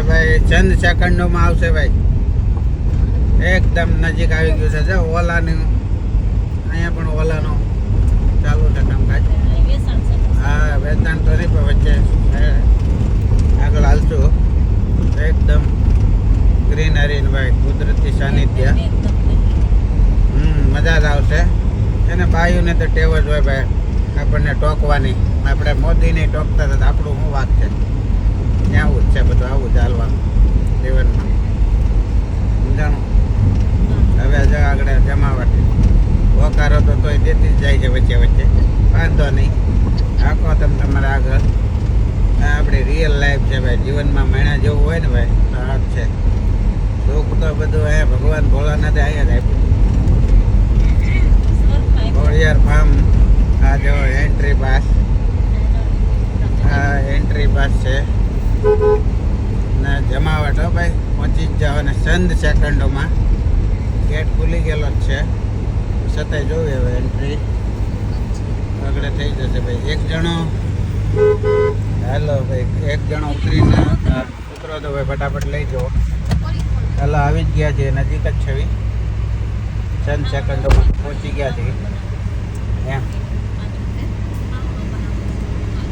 ભાઈ ચંદ સેકન્ડોમાં આવશે ભાઈ. એકદમ નજીક આવી ગયું છે. જો ઓલાનું અહીંયા પણ ઓલાનું ચાલુ છે કામકાજ. હા, વેચાણ તો નહીં પણ વચ્ચે આગળ હાલશું. એકદમ ગ્રીનરી ભાઈ, કુદરતી સાનિધ્ય. મજા જ આવશે. એને બાયુને તો ટેવ જ હોય ભાઈ આપણને ટોકવાની. આપણે મોદીને ટોકતા હતા, આપણું શું વાક છે? આવું જ છે બધું, આવું જ હાલવાનું જીવનમાં. સમજાણું? હવે જો આગળ જમાવટ વકારો તો તોય દેતી જ જાય છે વચ્ચે વચ્ચે, વાંધો નહીં. આખો તમે તમારે આગળ. આ આપણી રિયલ લાઈફ છે ભાઈ. જીવનમાં મહિના જેવું હોય ને ભાઈ તો આ જ છે. સુખ તો બધું અહીંયા ભગવાન ભોળાનાથે અહીંયા જ આપ્યું. ખોડિયાર ફાર્મ. આ જો એન્ટ્રી પાસ. આ એન્ટ્રી પાસ છે ને જમાવટ હો ભાઈ. પહોંચી જ જાવ અને ચંદ સેકન્ડોમાં. ગેટ ખુલી ગયેલો જ છે છતાંય જોવી હવે એન્ટ્રી આગળ થઈ જશે ભાઈ. એક જણો હાલો ભાઈ, એક જણો ઉતરીને ઉતરો તો ભાઈ ફટાફટ લઈ જાઓ. હાલો આવી જ ગયા છે, નજીક જ છવી. ચંદ સેકન્ડોમાં પહોંચી ગયા છે એમ.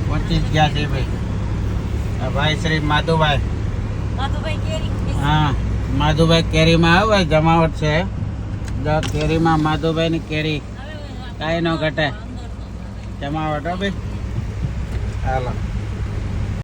પહોંચી જ ગયા છે ભાઈ. ભાઈ શ્રી માધુભાઈ. હા, માધુભાઈ કેરીમાં આવે જમાવટ છે. કેરીમાં માધુભાઈ ની કેરી કાંઈ ન ઘટે. જમાવટ હો ભાઈ. હાલો.